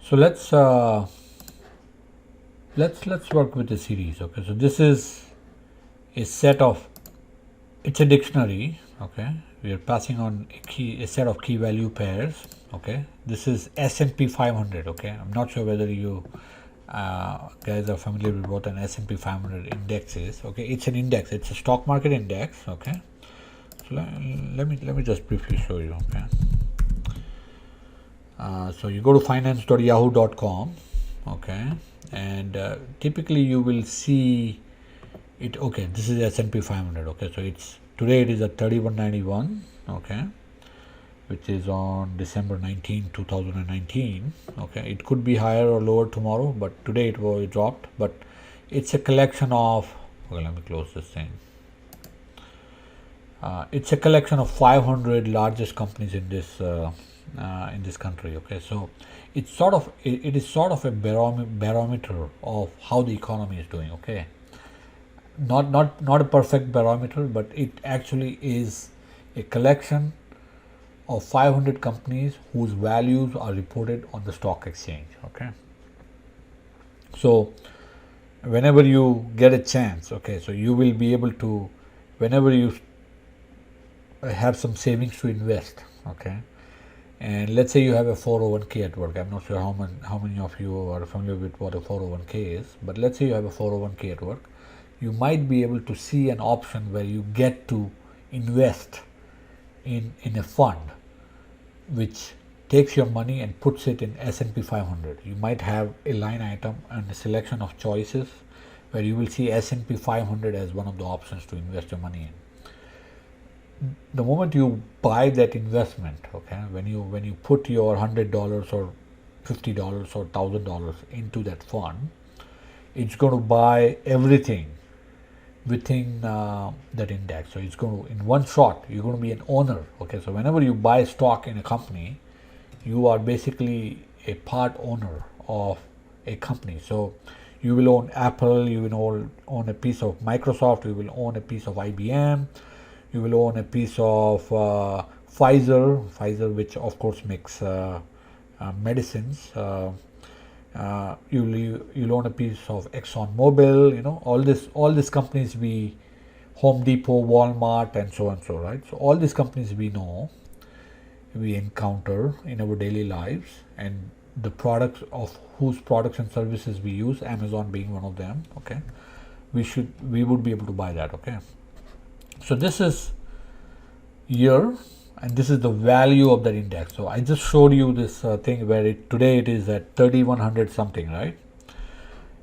So let's work with the series. Okay, so this is a set of, it's a dictionary. Okay, we are passing on a set of key value pairs. Okay, this is S&P 500. Okay, I'm not sure whether you guys are familiar with what an S&P 500 index is. Okay, it's an index, it's a stock market index. Okay, so let me just briefly show you. Okay, so you go to finance.yahoo.com. Okay, and typically you will see it. Okay, this is S&P 500. Okay, so it's today it is at 3191. Okay, which is on December 19, 2019. Okay, it could be higher or lower tomorrow, but today it dropped. But it's a collection of, okay, let me close this thing. It's a collection of 500 largest companies in this country. Okay, so it's sort of it is sort of a barometer of how the economy is doing. Okay, not a perfect barometer, but it actually is a collection of 500 companies whose values are reported on the stock exchange. Okay, so whenever you get a chance, okay, so you will be able to, whenever you have some savings to invest. Okay, and let's say you have a 401k at work. I'm not sure how many of you are familiar with what a 401k is, but let's say you have a 401k at work. You might be able to see an option where you get to invest in a fund which takes your money and puts it in S&P 500. You might have a line item and a selection of choices where you will see S&P 500 as one of the options to invest your money in. The moment you buy that investment, okay, when you put your $100 or $50 or $1,000 into that fund, it's going to buy everything within that index. So it's going to, in one shot, you're going to be an owner. Okay, so whenever you buy stock in a company, you are basically a part owner of a company. So you will own Apple, you will own a piece of Microsoft, you will own a piece of IBM, you will own a piece of Pfizer, which of course makes medicines. You'll own a piece of ExxonMobil. You know, all these companies, we Home Depot, Walmart, and so on, so right. So all these companies we know, we encounter in our daily lives, and the products of whose products and services we use, Amazon being one of them. Okay, we would be able to buy that. Okay, so this is year, and this is the value of that index. So I just showed you this thing where today it is at 3100 something, right?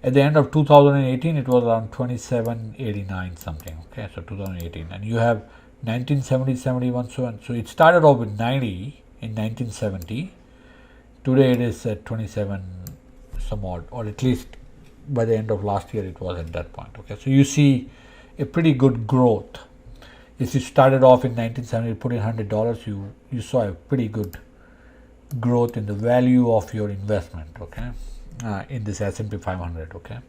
At the end of 2018 it was around 2789 something. Okay, so 2018, and you have 1970, 71, so on. So it started off with 90 in 1970. Today it is at 27 some odd, or at least by the end of last year it was at that point. Okay, so you see a pretty good growth. If you started off in 1970, you put in $100, you saw a pretty good growth in the value of your investment. Okay, in this S&P 500. Okay,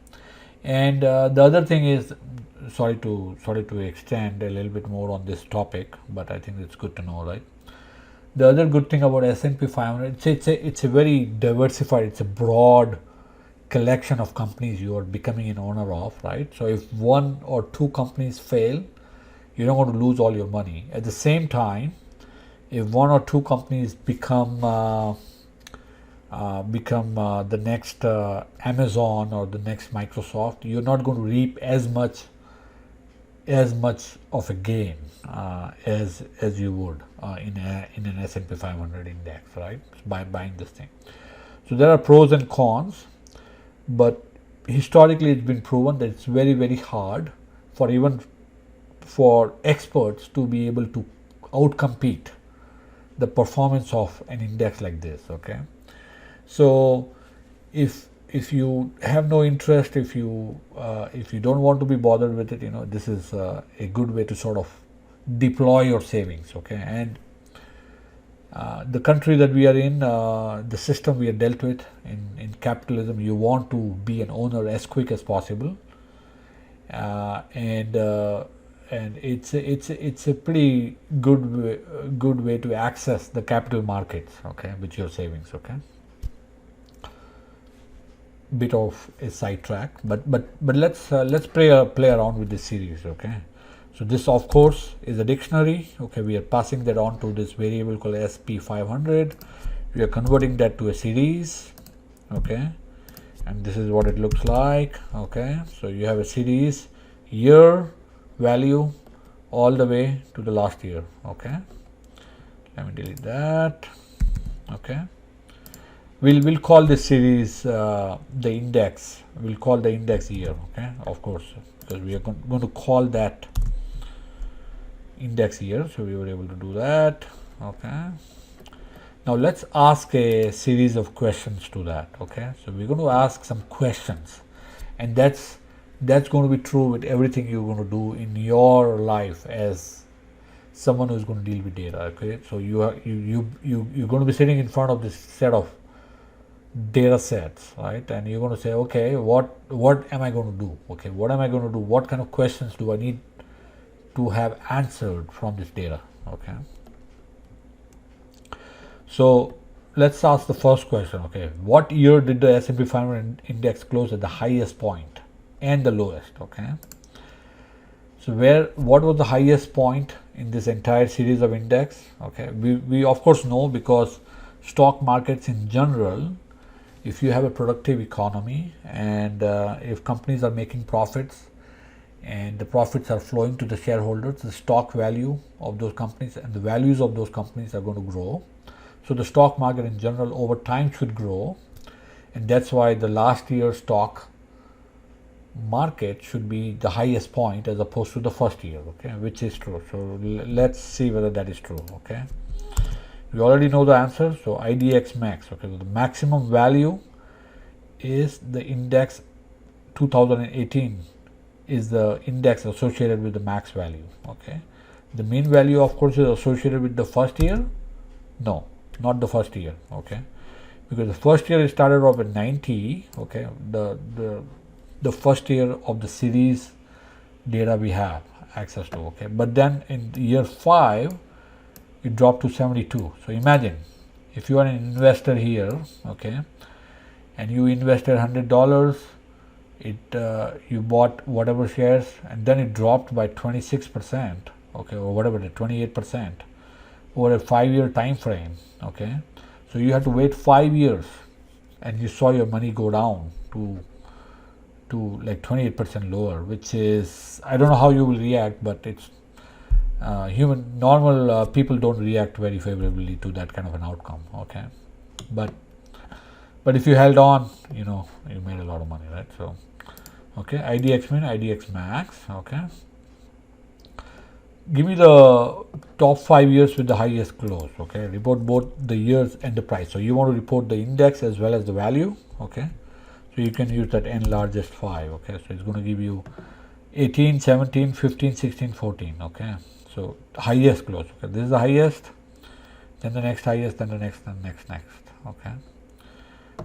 and the other thing is, sorry to extend a little bit more on this topic, but I think it's good to know, right? The other good thing about S&P 500, it's a very diversified, it's a broad collection of companies you are becoming an owner of, right? So if one or two companies fail, you don't want to lose all your money. At the same time, if one or two companies become the next Amazon or the next Microsoft, you're not going to reap as much of a gain as you would in an S&P 500 index, right? By buying this thing. So there are pros and cons, but historically it's been proven that it's very, very hard for experts to be able to outcompete the performance of an index like this. Okay, so if you have no interest, if you don't want to be bothered with it, this is a good way to sort of deploy your savings. Okay, and the country that we are in, the system we are dealt with in capitalism, you want to be an owner as quick as possible, and it's a pretty good way to access the capital markets. Okay, with your savings. Okay, bit of a sidetrack, but let's play around with this series. Okay, so this of course is a dictionary. Okay, we are passing that on to this variable called SP500. We are converting that to a series. Okay, and this is what it looks like. Okay, so you have a series, year value all the way to the last year. Okay, let me delete that. Okay, we'll call this series the index. We'll call the index year. Okay, of course, because we are going to call that index year. So we were able to do that. Okay, now let's ask a series of questions to that. Okay, so we're going to ask some questions, and that's going to be true with everything you're going to do in your life as someone who's going to deal with data. Okay, so you're going to be sitting in front of this set of data sets, right? And you're going to say, okay, what am I going to do? Okay, what am I going to do? What kind of questions do I need to have answered from this data? Okay, so let's ask the first question. Okay, what year did the S&P 500 index close at the highest point and the lowest? Okay, so what was the highest point in this entire series of index? Okay, we of course know, because stock markets in general, if you have a productive economy and if companies are making profits and the profits are flowing to the shareholders, the stock value of those companies and the values of those companies are going to grow. So the stock market in general over time should grow, and that's why the last year's stock market should be the highest point as opposed to the first year. Okay, which is true. So let's see whether that is true. Okay, we already know the answer. So IDX max. Okay, so the maximum value is the index 2018 is the index associated with the max value. Okay, the mean value of course is associated with the first year. No, not the first year. Okay, because the first year it started off at 90. Okay, the first year of the series data we have access to. Okay, but then in year 5 it dropped to 72. So imagine if you are an investor here, okay, and you invested $100, you bought whatever shares, and then it dropped by 26%, okay, or whatever, the 28% over a 5-year time frame. Okay, so you had to wait 5 years, and you saw your money go down to like 28% lower, which is, I don't know how you will react, but it's normal people don't react very favorably to that kind of an outcome. Okay, but if you held on, you made a lot of money, right? So okay, IDX min, IDX max. Okay, give me the top 5 years with the highest close. Okay, report both the years and the price. So you want to report the index as well as the value. Okay, so you can use that n largest 5. Okay, so it's going to give you 18, 17, 15, 16, 14. Okay, so highest close. Okay, this is the highest, then the next highest, then the next, and next. Okay,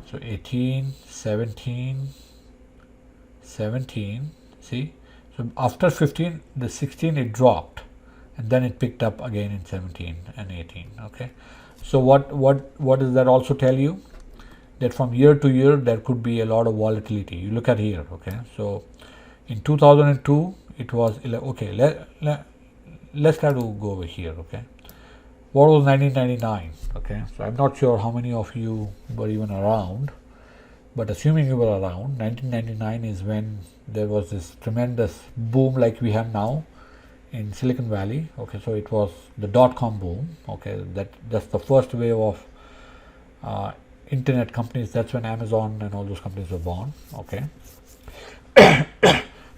so 18, 17, 17. See, so after 15, the 16 it dropped, and then it picked up again in 17 and 18. Okay, so what does that also tell you? That from year to year there could be a lot of volatility. You look at here. Okay, so in 2002 it was okay. Let's try to go over here. Okay, what was 1999? Okay, so I'm not sure how many of you were even around, but assuming you were around, 1999 is when there was this tremendous boom like we have now in Silicon Valley. Okay, so it was the dot-com boom. Okay, that's the first wave of internet companies. That's when Amazon and all those companies were born. Okay,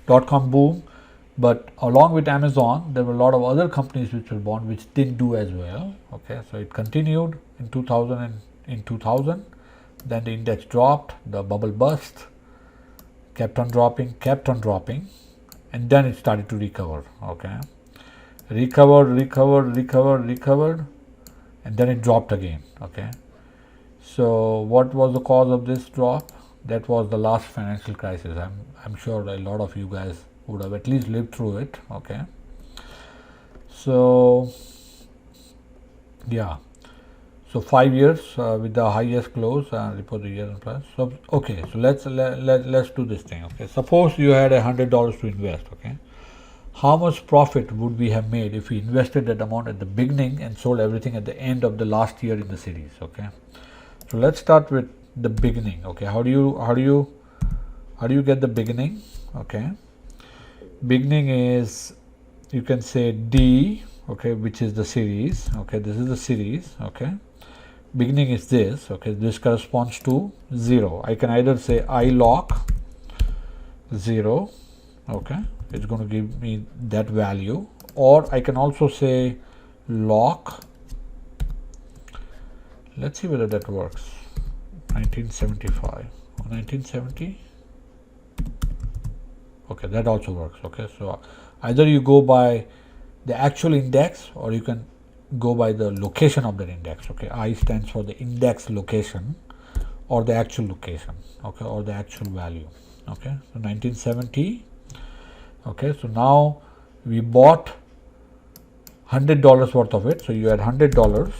dot-com boom, but along with Amazon there were a lot of other companies which were born which didn't do as well. Okay, so it continued in 2000 then the index dropped, the bubble burst, kept on dropping, and then it started to recover. Okay, recovered, and then it dropped again. Okay, so what was the cause of this drop? That was the last financial crisis. I'm sure a lot of you guys would have at least lived through it. Okay, so yeah, So 5 years with the highest close and report the year and plus. So okay, so let's do this thing. Okay, suppose you had $100 to invest. Okay, how much profit would we have made if we invested that amount at the beginning and sold everything at the end of the last year in the series? Okay, so let's start with the beginning. Okay, how do you get the beginning? Okay, beginning is, you can say D, okay, which is the series. Okay, this is the series. Okay, beginning is this. Okay, this corresponds to 0. I can either say I lock 0. Okay, it's going to give me that value, or I can also say lock, let's see whether that works, 1975 or 1970. Okay, that also works. Okay, so either you go by the actual index or you can go by the location of that index. Okay, I stands for the index location or the actual location. Okay, or the actual value. Okay, so 1970. Okay, so now we bought $100 worth of it. So you had $100.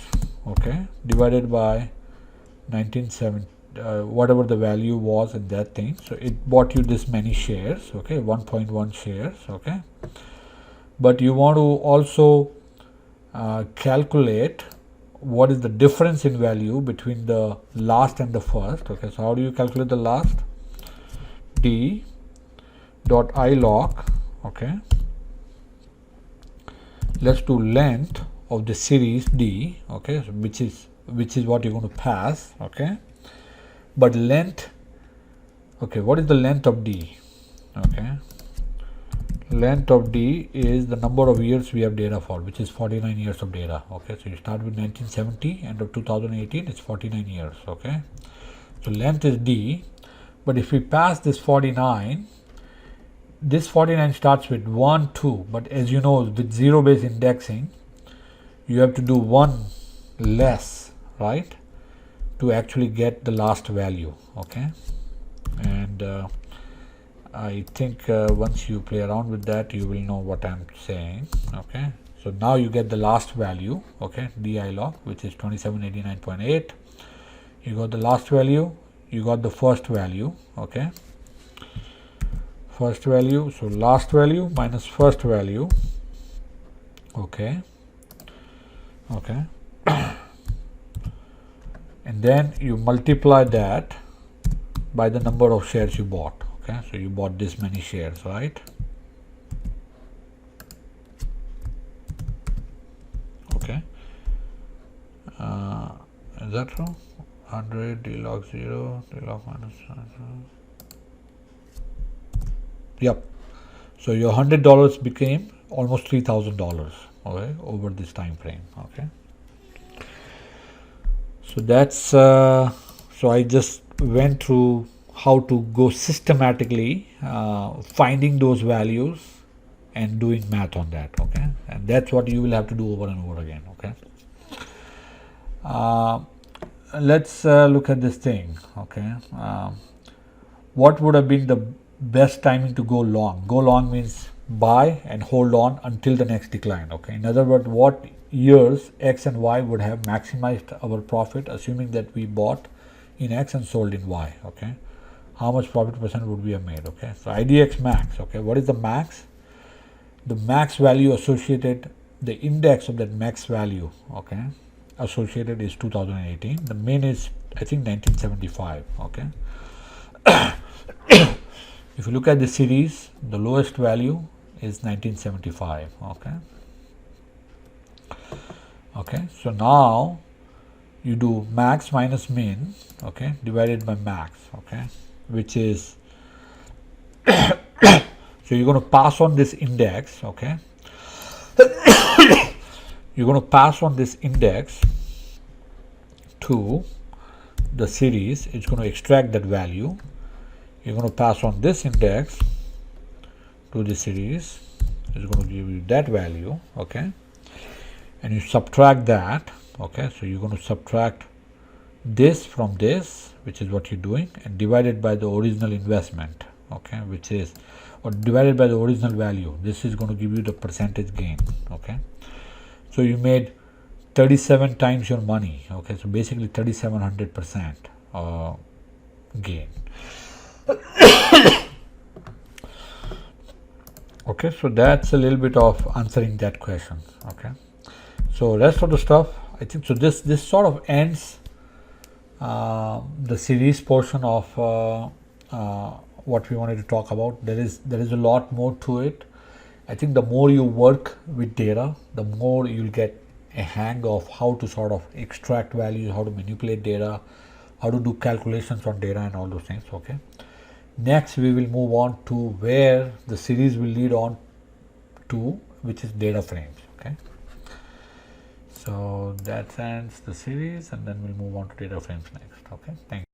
Okay, divided by 1970. Whatever the value was in that thing, so it bought you this many shares. Okay, 1.1 shares. Okay, but you want to also calculate what is the difference in value between the last and the first. Okay, so how do you calculate the last? D dot I lock. Okay, let's do length of the series D. Okay, so which is what you're going to pass. Okay, but length, okay, what is the length of D? Okay, length of D is the number of years we have data for, which is 49 years of data. Okay, so you start with 1970, end of 2018, it's 49 years. Okay, so length is D, but if we pass this 49, this 49 starts with 1, 2, but as you know, with zero based indexing, you have to do one less, right, to actually get the last value. Okay, and I think once you play around with that, you will know what I'm saying. Okay, so now you get the last value. Okay, DI log, which is 2789.8. You got the last value, you got the first value. Okay, first value, so last value minus first value. Okay, okay. And then you multiply that by the number of shares you bought. Okay, so you bought this many shares, right? Okay, is that true? 100 D log 0, D log minus 100. Yep. So your $100 became almost $3,000. Okay, over this time frame. Okay. So that's so I just went through how to go systematically finding those values and doing math on that. Okay, and that's what you will have to do over and over again. Okay, let's look at this thing. Okay, what would have been the best timing to go long? Go long means buy and hold on until the next decline. Okay, in other words, what years X and Y would have maximized our profit, assuming that we bought in X and sold in Y. Okay, how much profit percent would we have made? Okay, so IDX max. Okay, what is the max? The max value associated, the index of that max value, okay, associated is 2018. The min is, I think, 1975. Okay. If you look at the series, the lowest value is 1975. Okay. Okay, so now you do max minus min, okay, divided by max, okay, which is so you're going to pass on this index. Okay, you're going to pass on this index to the series. It's going to extract that value. You're going to pass on this index to the series. It's going to give you that value. Okay, and you subtract that. Okay, so you're going to subtract this from this, which is what you're doing, and divided by the original investment. Okay, which is, or divided by the original value. This is going to give you the percentage gain. Okay, so you made 37 times your money. Okay, so basically 3700% gain. Okay, so that's a little bit of answering that question. Okay, so rest of the stuff, I think so. This sort of ends the series portion of what we wanted to talk about. There is a lot more to it. I think the more you work with data, the more you'll get a hang of how to sort of extract values, how to manipulate data, how to do calculations on data, and all those things. Okay. Next, we will move on to where the series will lead on to, which is data frames. Okay. So that ends the series, and then we'll move on to data frames next. Okay. Thank you.